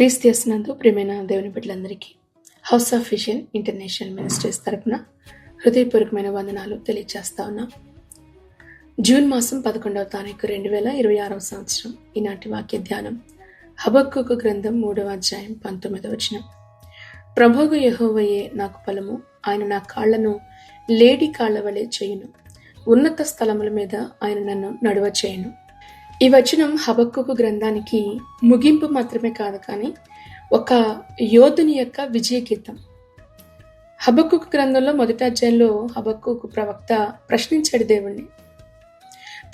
క్రీస్తునందు ప్రియమైన దేవుని బిడ్డలందరికీ house of vision international ministries తరపున హృదయపూర్వకమైన వందనాలు తెలియజేస్తా ఉన్నాం. జూన్ మాసం 11వ తారీఖు 2026 సంవత్సరం. ఈనాటి వాక్య ధ్యానం హబక్కూకు గ్రంథం 3వ అధ్యాయం 19వ వచనం. ప్రభువు యెహోవాయే నాకు బలము, ఆయన నా కాళ్లను లేడి కాళ్ల వలె చేయును, ఉన్నత స్థలముల మీద ఆయన నన్ను నడువ చేయును. ఈ వచనం హబక్కూకు గ్రంథానికి ముగింపు మాత్రమే కాదు, కానీ ఒక యోధుని యొక్క విజయ గీతం. హబక్కూకు గ్రంథంలో మొదటి అధ్యాయంలో హబక్కూకు ప్రవక్త ప్రశ్నించాడు దేవుణ్ణి.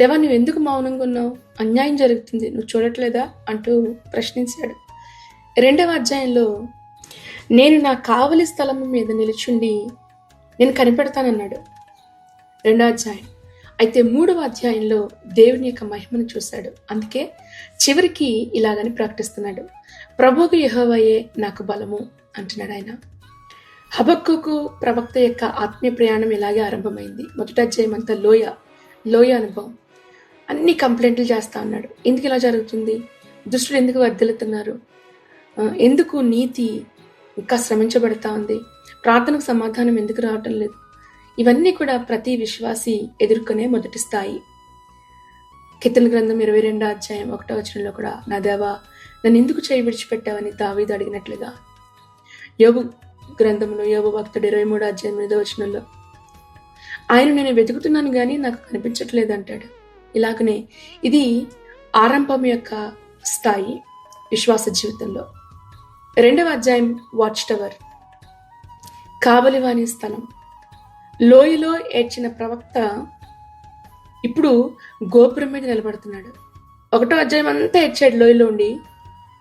దేవా, నువ్వు ఎందుకు మౌనంగా ఉన్నావు? అన్యాయం జరుగుతుంది, నువ్వు చూడట్లేదా అంటూ ప్రశ్నించాడు. 2వ అధ్యాయంలో నేను నా కావలి స్థలం మీద నిలుచుండి నేను కనిపెడతానన్నాడు. 2వ అధ్యాయం. అయితే 3వ అధ్యాయంలో దేవుని యొక్క మహిమను చూశాడు. అందుకే చివరికి ఇలాగని ప్రకటిస్తున్నాడు, ప్రభువు యెహోవాయే నాకు బలము అంటున్నాడు ఆయన. హబక్కూకు ప్రవక్త యొక్క ఆత్మీయ ప్రయాణం ఇలాగే ఆరంభమైంది. మొదటి అధ్యాయం అంతా లోయ అనుభవం. అన్ని కంప్లైంట్లు చేస్తా ఉన్నాడు. ఎందుకు ఇలా జరుగుతుంది? దుష్టులు ఎందుకు వర్ధిల్లుతున్నారు? ఎందుకు నీతి ఇంకా శ్రమించబడతా ఉంది? ప్రార్థనకు సమాధానం ఎందుకు రావటం లేదు? ఇవన్నీ కూడా ప్రతి విశ్వాసి ఎదుర్కొనే మొదటి స్థాయి. కీర్తనల గ్రంథం 22వ అధ్యాయం 1వ వచనంలో కూడా, నా దేవా నన్ను ఎందుకు చేయి విడిచిపెట్టావని దావీదు అడిగినట్లుగా, యోబు గ్రంథంలో యోబు భక్తుడు 23వ అధ్యాయం 8వ వచనంలో, ఆయన నేను వెతుకుతున్నాను కానీ నాకు కనిపించట్లేదు అంటాడు. ఇలాగనే ఇది ఆరంభం యొక్క స్థాయి విశ్వాస జీవితంలో. 2వ అధ్యాయం వాచ్ టవర్, కావలివాని స్థలం. లోయలో ఏడ్చిన ప్రవక్త ఇప్పుడు గోపురం మీద నిలబడుతున్నాడు. 1వ అధ్యాయం అంతా ఏడ్చాడు లోయలో ఉండి,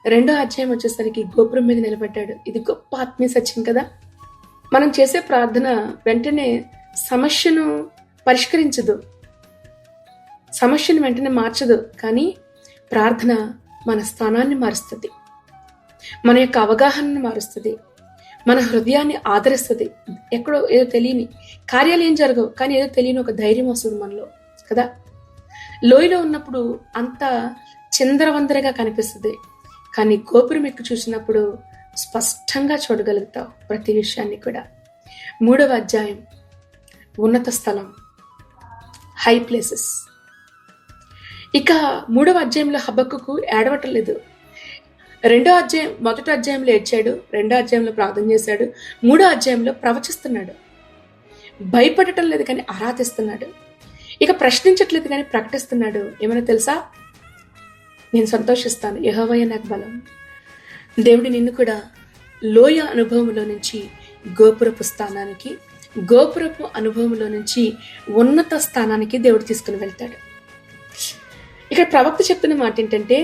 2వ అధ్యాయం వచ్చేసరికి గోపురం మీద నిలబడ్డాడు. ఇది గొప్ప ఆత్మీయ సత్యం కదా. మనం చేసే ప్రార్థన వెంటనే సమస్యను పరిష్కరించదు, సమస్యను వెంటనే మార్చదు, కానీ ప్రార్థన మన స్థానాన్ని మారుస్తుంది, మన యొక్క అవగాహనను మారుస్తుంది, మన హృదయాన్ని ఆదరిస్తుంది. ఎక్కడో ఏదో తెలియని కార్యాలు ఏం జరగవు, కానీ ఏదో తెలియని ఒక ధైర్యం వస్తుంది మనలో కదా. లోయలో ఉన్నప్పుడు అంత చిందరవందరగా కనిపిస్తుంది, కానీ గోపురం ఎక్కి చూసినప్పుడు స్పష్టంగా చూడగలుగుతావు ప్రతి విషయాన్ని కూడా. 3వ అధ్యాయం ఉన్నత స్థలం, హై ప్లేసెస్. ఇక 3వ అధ్యాయంలో హబక్కూకు ఏడవటం లేదు. 2వ అధ్యాయం మొదటి అధ్యాయంలో ఏడ్చాడు, 2వ అధ్యాయంలో ప్రార్థన చేశాడు, 3వ అధ్యాయంలో ప్రవచిస్తున్నాడు. భయపడటం లేదు కానీ ఆరాధిస్తున్నాడు. ఇక ప్రశ్నించట్లేదు కానీ ప్రకటిస్తున్నాడు. ఏమైనా తెలుసా? నేను సంతోషిస్తాను, యెహోవాయే నాకు బలం. దేవుడి నిన్ను కూడా లోయ అనుభవంలో నుంచి గోపురపు స్థానానికి, గోపురపు అనుభవంలో నుంచి ఉన్నత స్థానానికి దేవుడు తీసుకుని వెళ్తాడు. ఇక్కడ ప్రవక్త చెప్తున్న మాట ఏంటంటే,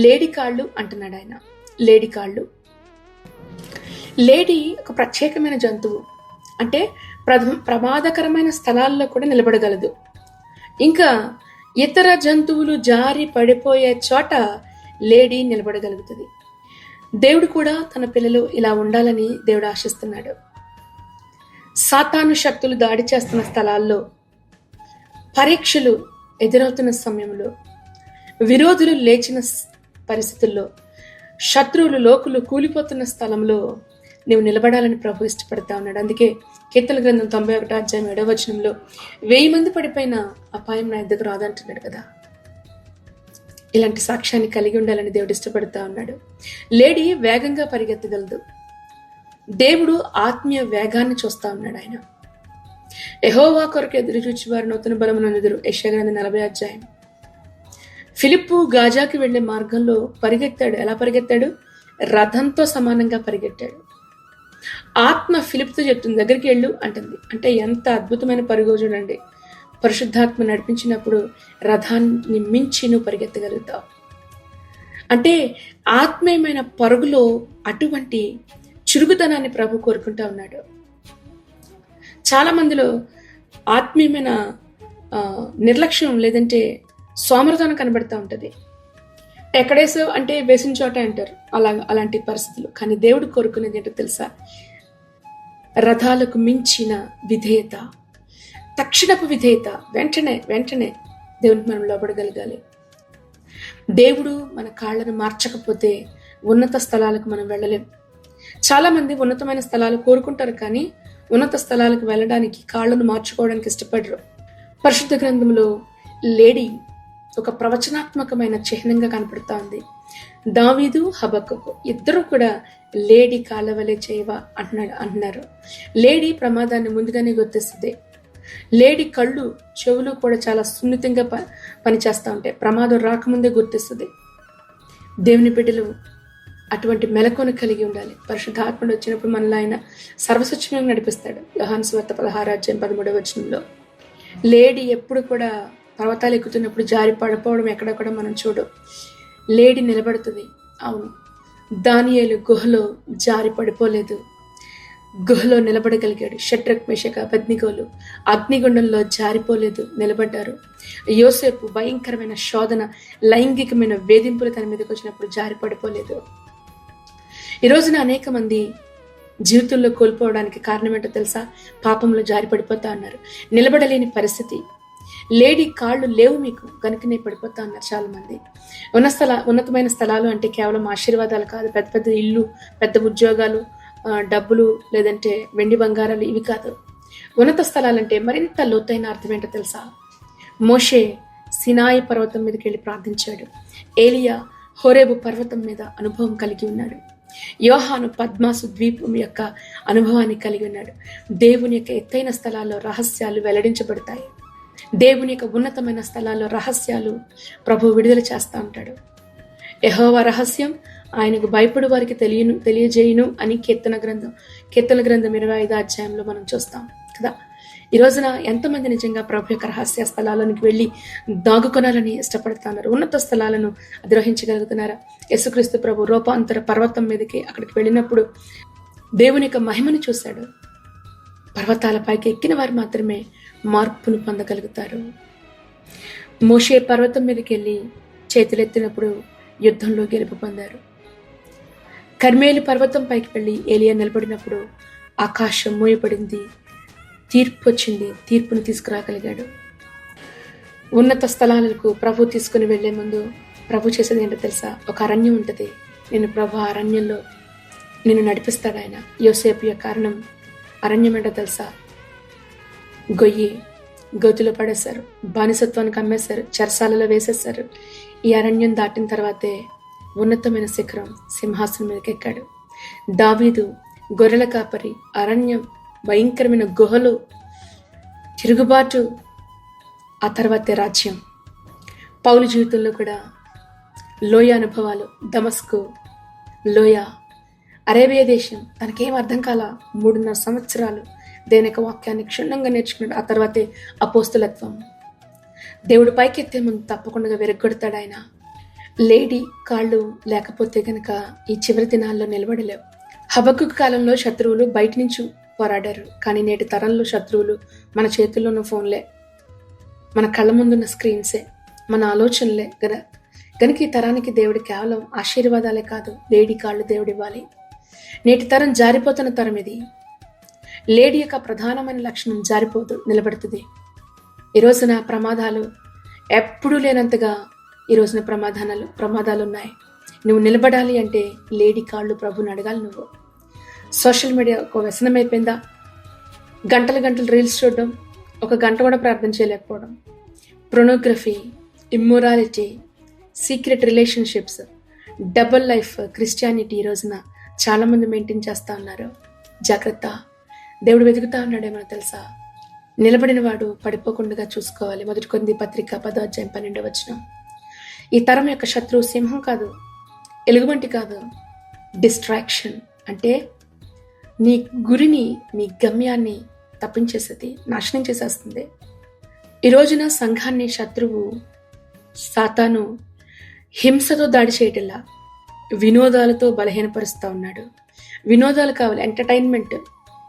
లేడి కాళ్ళు అంటున్నాడు ఆయన. లేడి కాళ్ళు. లేడి ఒక ప్రత్యేకమైన జంతువు, అంటే ప్రమాదకరమైన స్థలాల్లో కూడా నిలబడగలదు. ఇంకా ఇతర జంతువులు జారి పడిపోయే చోట లేడీ నిలబడగలుగుతుంది. దేవుడు కూడా తన పిల్లలు ఇలా ఉండాలని దేవుడు ఆశిస్తున్నాడు. సాతాను శక్తులు దాడి చేస్తున్న స్థలాల్లో, పరీక్షలు ఎదురవుతున్న సమయంలో, విరోధులు లేచిన పరిస్థితుల్లో, శత్రువులు లోకులు కూలిపోతున్న స్థలంలో నువ్వు నిలబడాలని ప్రభు ఇష్టపడతా ఉన్నాడు. అందుకే కీర్తనల గ్రంథం 91వ అధ్యాయం 7వ వచనంలో 1000 మంది పడిపోయిన అపాయం నా దగ్గర రాదంటున్నాడు కదా. ఇలాంటి సాక్ష్యాన్ని కలిగి ఉండాలని దేవుడు ఇష్టపడతా ఉన్నాడు. లేడీ వేగంగా పరిగెత్తగలదు. దేవుడు ఆత్మీయ వేగాన్ని చూస్తా ఉన్నాడు. ఆయన యెహోవా కొరకు ఎదురు చూచి వారు నూతన బలమునందుదురు. యెషయా గ్రంథం 40వ అధ్యాయం. ఫిలిప్పు గాజాకి వెళ్లే మార్గంలో పరిగెత్తాడు. ఎలా పరిగెత్తాడు? రథంతో సమానంగా పరిగెత్తాడు. ఆత్మ ఫిలిప్తో చెప్తుంది, దగ్గరికి వెళ్ళు అంటుంది. అంటే ఎంత అద్భుతమైన పరుగు చూడండి. పరిశుద్ధాత్మ నడిపించినప్పుడు రథాన్ని మించి నువ్వు పరిగెత్తగలుగుతావు. అంటే ఆత్మీయమైన పరుగులో అటువంటి చురుకుతనాన్ని ప్రభు కోరుకుంటా ఉన్నాడు. చాలా మందిలో ఆత్మీయమైన నిర్లక్ష్యం లేదంటే సోమరతనం కనబడతా ఉంటుంది. ఎక్కడేసో అంటే వేసిన చోట అంటారు, అలాంటి పరిస్థితులు. కానీ దేవుడు కోరుకునేది ఏంటో తెలుసా? రథాలకు మించిన విధేయత, తక్షణపు విధేయత. వెంటనే దేవునికి మనం లోబడగలగాలి. దేవుడు మన కాళ్ళను మార్చకపోతే ఉన్నత స్థలాలకు మనం వెళ్ళలేం. చాలా మంది ఉన్నతమైన స్థలాలు కోరుకుంటారు, కానీ ఉన్నత స్థలాలకు వెళ్ళడానికి కాళ్ళను మార్చుకోవడానికి ఇష్టపడరు. పరిశుద్ధ గ్రంథంలో లేడీ ఒక ప్రవచనాత్మకమైన చిహ్నంగా కనపడుతూ ఉంది. దావీదు, హబక్కకు ఇద్దరు కూడా లేడీ కాళ్ళ వలె చేయవా అంటున్నారు. లేడీ ప్రమాదాన్ని ముందుగానే గుర్తిస్తుంది. లేడీ కళ్ళు, చెవులు కూడా చాలా సున్నితంగా పనిచేస్తూ ఉంటాయి. ప్రమాదం రాకముందే గుర్తిస్తుంది. దేవుని బిడ్డలు అటువంటి మెలకువను కలిగి ఉండాలి. పరిశుద్ధాత్ముడు వచ్చినప్పుడు మనల్ని ఆయన సర్వస్వచ్ఛంగా నడిపిస్తాడు. యోహాను సువార్త 16:13 లేడీ ఎప్పుడు కూడా పర్వతాలు ఎక్కుతున్నప్పుడు జారి పడిపోవడం ఎక్కడ కూడా మనం చూడం. లేడీ నిలబడుతుంది. అవును, దానియేలు గుహలో జారి పడిపోలేదు, గుహలో నిలబడగలిగాడు. షడ్రక్, మేషక్, అబేద్నెగోలు అగ్నిగుండంలో జారిపోలేదు, నిలబడ్డారు. యోసేపు భయంకరమైన శోధన, లైంగికమైన వేధింపులు తన మీదకి వచ్చినప్పుడు జారి పడిపోలేదు. ఈ రోజున అనేక మంది జీవితంలో కోల్పోవడానికి కారణం ఏంటో తెలుసా? పాపంలో జారి పడిపోతా అన్నారు. నిలబడలేని పరిస్థితి. లేడీ కాళ్ళు లేవు మీకు కనుకనే పడిపోతా అన్నారు చాలా మంది. ఉన్నతమైన స్థలాలు అంటే కేవలం ఆశీర్వాదాలు కాదు, పెద్ద పెద్ద ఇల్లు, పెద్ద ఉద్యోగాలు, డబ్బులు, లేదంటే వెండి బంగారాలు, ఇవి కాదు. ఉన్నత స్థలాలంటే మరింత లోతైన అర్థం ఏంటో తెలుసా? మోషే సినాయి పర్వతం మీదకి వెళ్ళి ప్రార్థించాడు. ఏలియా హోరేబు పర్వతం మీద అనుభవం కలిగి ఉన్నాడు. యోహాను పద్మాసు ద్వీపం యొక్క అనుభవాన్ని కలిగి ఉన్నాడు. దేవుని యొక్క ఎత్తైన స్థలాల్లో రహస్యాలు వెల్లడించబడతాయి. దేవుని యొక్క ఉన్నతమైన స్థలాల్లో రహస్యాలు ప్రభు విడుదల చేస్తూ ఉంటాడు. యెహోవా రహస్యం ఆయనకు భయపడు వారికి తెలియజేయును అని కీర్తన గ్రంథం 25 మనం చూస్తాం కదా. ఈ రోజున ఎంతమంది నిజంగా ప్రభు యొక్క రహస్య స్థలాలకు వెళ్ళి దాగుకొనాలని ఇష్టపడుతున్నారు? ఉన్నత స్థలాలను అధిరోహించగలుగుతున్నారా? యేసుక్రీస్తు ప్రభు రూపాంతర పర్వతం మీదకి అక్కడికి వెళ్ళినప్పుడు దేవుని యొక్క మహిమను చూశాడు. పర్వతాల పైకి ఎక్కిన వారు మాత్రమే మార్పును పొందగలుగుతారు. మోషే పర్వతం మీదకి వెళ్ళి చేతులెత్తినప్పుడు యుద్ధంలో గెలుపు పొందారు. కర్మేలు పర్వతం పైకి వెళ్ళి ఏలియా నిలబడినప్పుడు ఆకాశం మూయబడింది, తీర్పు వచ్చింది, తీర్పును తీసుకురాగలిగాడు. ఉన్నత స్థలాలకు ప్రభు తీసుకుని వెళ్లే ముందు ప్రభు చేసేది ఏంటో తెలుసా? ఒక అరణ్యం ఉంటుంది. నేను ప్రభు అరణ్యంలో నిన్ను నడిపిస్తాడు ఆయన. యోసేపు యొక్క కారణం అరణ్యం ఏంటో తెలుసా? గొయ్యిలో పడేశారు, బానిసత్వానికి అమ్మేశారు, చెరసాలలో వేసేశారు. ఈ అరణ్యం దాటిన తర్వాతే ఉన్నతమైన శిఖరం, సింహాసనం మీదకి ఎక్కాడు. దావీదు గొర్రెల కాపరి, అరణ్యం, భయంకరమైన గుహలు, తిరుగుబాటు, ఆ తర్వాతే రాజ్యం. పౌలు జీవితంలో కూడా లోయ అనుభవాలు, దమస్కు లోయ, అరేబియా దేశం, తనకేం అర్థం కాల. 3.5 సంవత్సరాలు దేవుని యొక్క వాక్యాన్ని క్షుణ్ణంగా నేర్చుకున్నాడు. ఆ తర్వాతే అపోస్తులత్వం. దేవుడు పైకెత్తే ముందు తప్పకుండా విరగొడతాడు ఆయన. లేడీ కాళ్ళు లేకపోతే కనుక ఈ చివరి దినాల్లో నిలబడలేవు. హబక్కూకు కాలంలో శత్రువులు బయట నుంచి పోరాడారు, కానీ నేటి తరంలో శత్రువులు మన చేతుల్లో ఉన్న ఫోన్లే, మన కళ్ళ ముందున్న స్క్రీన్సే, మన ఆలోచనలే కదా. కనుక ఈ తరానికి దేవుడు కేవలం ఆశీర్వాదాలే కాదు, లేడీ కాళ్ళు దేవుడు ఇవ్వాలి. నేటి తరం జారిపోతున్న తరం ఇది. లేడీ యొక్క ప్రధానమైన లక్షణం జారిపోదు, నిలబడుతుంది. ఈ రోజున ప్రమాదాలు ఎప్పుడూ లేనంతగా ఈ రోజున ప్రమాదాలు ఉన్నాయి. నువ్వు నిలబడాలి అంటే లేడీ కాళ్ళు ప్రభుని అడగాలి. నువ్వు సోషల్ మీడియా ఒక వ్యసనం అయిపోయిందా? గంటలు రీల్స్ చూడడం, ఒక గంట కూడా ప్రార్థన చేయలేకపోవడం, pornography, immorality, secret relationships, double life Christianity ఈ రోజున చాలామంది మెయింటైన్ చేస్తూ ఉన్నారు. జాగ్రత్త, దేవుడు వెతుకుతా ఉన్నాడేమో తెలుసా? నిలబడిన వాడు పడిపోకుండా చూసుకోవాలి. 1 కొరింథీ పత్రిక 10:12. ఈ తరం యొక్క శత్రువు సింహం కాదు, ఎలుగుబంటి కాదు, డిస్ట్రాక్షన్. అంటే నీ గురిని, నీ గమ్యాన్ని తప్పించేసేది, నాశనం చేసేస్తుంది. ఈ రోజున సంఘాన్ని శత్రువు సాతాను హింసతో దాడి చేయటంలా వినోదాలతో బలహీనపరుస్తూ ఉన్నాడు. వినోదాలు కావాలి,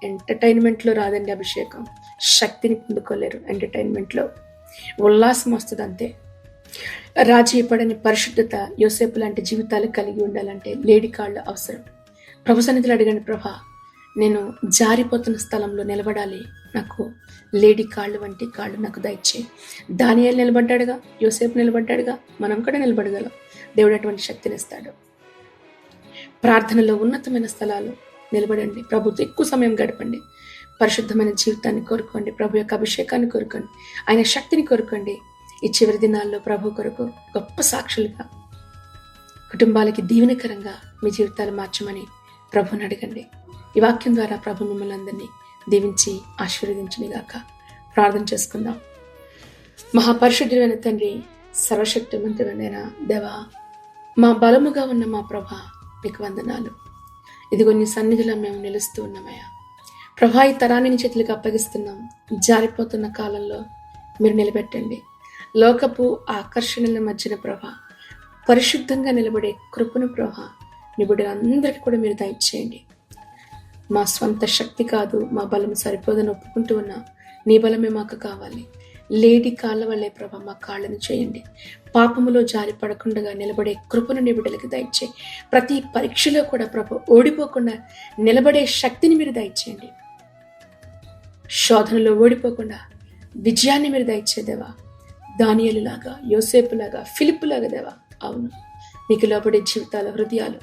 ఎంటర్టైన్మెంట్లో రాదండి అభిషేకం. శక్తిని పొందుకోలేరు. ఎంటర్టైన్మెంట్లో ఉల్లాసం వస్తుంది అంతే. రాజీ పడని పరిశుద్ధత, యోసేపు లాంటి జీవితాలు కలిగి ఉండాలంటే లేడీ కాళ్ళు అవసరం. ప్రభు సన్నిధిలో అడగండి, ప్రభా నేను జారిపోతున్న స్థలంలో నిలబడాలి, నాకు లేడీ కాళ్ళు వంటి కాళ్ళు నాకు దయచేయి. దానియేలు నిలబడ్డాడుగా, యోసేపు నిలబడ్డాడుగా, మనం కూడా నిలబడగలం. దేవుడు అటువంటి శక్తిని ఇస్తాడు. ప్రార్థనలో ఉన్నతమైన స్థలాలు నిలబడండి. ప్రభుతో ఎక్కువ సమయం గడపండి. పరిశుద్ధమైన జీవితాన్ని కోరుకోండి. ప్రభు యొక్క అభిషేకాన్ని కోరుకోండి. ఆయన శక్తిని కోరుకోండి. ఈ చివరి దినాల్లో ప్రభు కొరకు గొప్ప సాక్షులుగా, కుటుంబాలకి దీవెనకరంగా మీ జీవితాలు మార్చమని ప్రభుని అడగండి. ఈ వాక్యం ద్వారా ప్రభు మిమ్మల్ని అందరినీ దీవించి ఆశీర్వదించునిగాక. ప్రార్థన చేసుకుందాం. మహాపరిశుద్ధుడైన తండ్రి, సర్వశక్తిమంతుడైన దేవా, మా బలముగా ఉన్న మా ప్రభా, మీకు వందనాలు. ఇదిగో నీ సన్నిధిలో మేము నిలుస్తూ ఉన్నామయ్యా. ప్రభా, ఈ తరాన్ని నీ చేతులకు అప్పగిస్తున్నాం. జారిపోతున్న కాలంలో మీరు నిలబెట్టండి. లోకపు ఆకర్షణల మధ్యన ప్రభా, పరిశుద్ధంగా నిలబడే కృపను ప్రభా, నీ బిడ్డలందరికీ కూడా మీరు దయచేయండి. మా స్వంత శక్తి కాదు, మా బలం సరిపోదని ఒప్పుకుంటూ ఉన్నా, నీ బలమే మాకు కావాలి. లేడి కాళ్ళ వల్లే ప్రభా మా కాళ్ళను చేయండి. పాపములో జారి పడకుండా నిలబడే కృపను నీ బిడ్డలకి దయచేయి. ప్రతి పరీక్షలో కూడా ప్రభు ఓడిపోకుండా నిలబడే శక్తిని మీరు దయచేయండి. శోధనలో ఓడిపోకుండా విజయాన్ని మీరు దయచేదేవా. దానియేలులాగా, యోసేపులాగా, ఫిలిప్పులాగా దేవా. అవును, నీకు లోబడే జీవితాల హృదయాలు,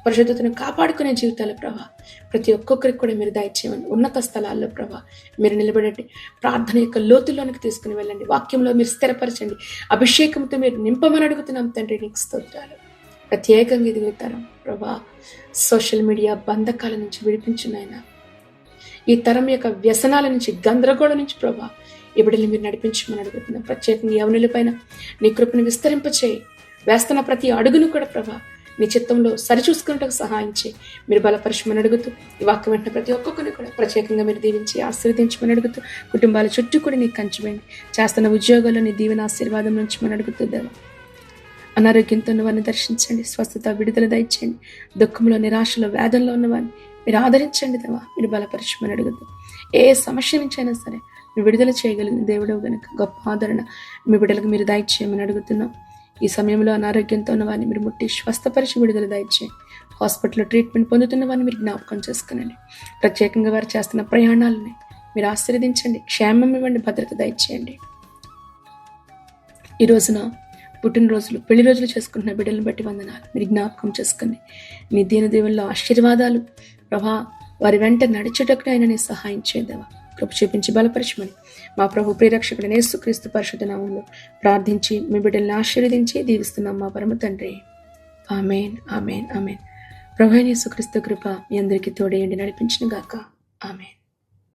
పరిశుద్ధతను కాపాడుకునే జీవితాల ప్రభా, ప్రతి ఒక్కొక్కరికి కూడా మీరు దయచేయమని. ఉన్నత స్థలాల్లో ప్రభా మీరు నిలబడండి. ప్రార్థన యొక్క లోతుల్లోనికి తీసుకుని వెళ్ళండి. వాక్యంలో మీరు స్థిరపరచండి. అభిషేకంతో మీరు నింపమని అడుగుతున్నాం తండ్రి. నీకు స్తోత్రాలు. ప్రత్యేకంగా ఎదుగుతారు ప్రభా. సోషల్ మీడియా బంధకాల నుంచి విడిపించున్నాయన. ఈ తరం యొక్క వ్యసనాల నుంచి, గందరగోళం నుంచి ప్రభా ఈ బిడ్డల్ని మీరు నడిపించమని అడుగుతున్నాం. ప్రత్యేకంగా యవనులపైన నీ కృపను విస్తరింపచేయి. వేస్తున్న ప్రతి అడుగును కూడా ప్రభా నీ చిత్తంలో సరిచూసుకున్నట్టుకు సహాయం చేయి. మీరు బలపరచమని అడుగుతూ, ఈ వాక్యం వెంటనే ప్రతి ఒక్కొక్కరిని కూడా ప్రత్యేకంగా మీరు దీవించి ఆశీర్వదించమని అడుగుతూ, కుటుంబాల చుట్టూ కూడా నీకు కంచివేయండి. చేస్తున్న ఉద్యోగాల్లో నీ దీవెన ఆశీర్వాదం నుంచి మనం అడుగుతూ దేవా. అనారోగ్యంతో ఉన్నవారిని దర్శించండి. స్వస్థత, విడుదల దయచేయండి. దుఃఖంలో, నిరాశలో, వేదంలో ఉన్నవారిని మీరు ఆదరించండి దేవా. మీరు బలపరచమని అడుగుతూ, ఏ సమస్య నుంచి అయినా సరే మీరు విడుదల చేయగలిగిన దేవుడవు గనుక గొప్ప ఆదరణ మీ బిడ్డలకు మీరు దయచేయమని అడుగుతున్నాం. ఈ సమయంలో అనారోగ్యంతో ఉన్న వారిని మీరు ముట్టి స్వస్థపరిచి విడుదల దయచేయండి. హాస్పిటల్లో ట్రీట్మెంట్ పొందుతున్న వారిని మీరు జ్ఞాపకం చేసుకునండి. ప్రత్యేకంగా వారు చేస్తున్న ప్రయాణాలని మీరు ఆశీర్వదించండి. క్షేమం ఇవ్వండి, భద్రత దయచేయండి. ఈ రోజున పుట్టినరోజులు, పెళ్లి రోజులు చేసుకుంటున్న బిడ్డలను బట్టి వందనాలు. మీరు జ్ఞాపకం చేసుకుని నీ దీనదేవుల్లో ఆశీర్వాదాలు ప్రభా వారి వెంట నడిచేటప్పుడు ఆయన నీ సహాయం చేద్దావా. కృప చూపించి బలపరచమని మా ప్రభు ప్రియరక్షకుడైన యేసుక్రీస్తు పరిశుద్ధ నామములో ప్రార్థించి మీ బిడ్డల్ని ఆశీర్వదించి దీవిస్తున్నాం మా పరమ తండ్రి. ఆమేన్, ఆమేన్, ఆమేన్. ప్రభువైన యేసుక్రీస్తు కృప మీ అందరికీ తోడేయండి, నడిపించును గాక. ఆమేన్.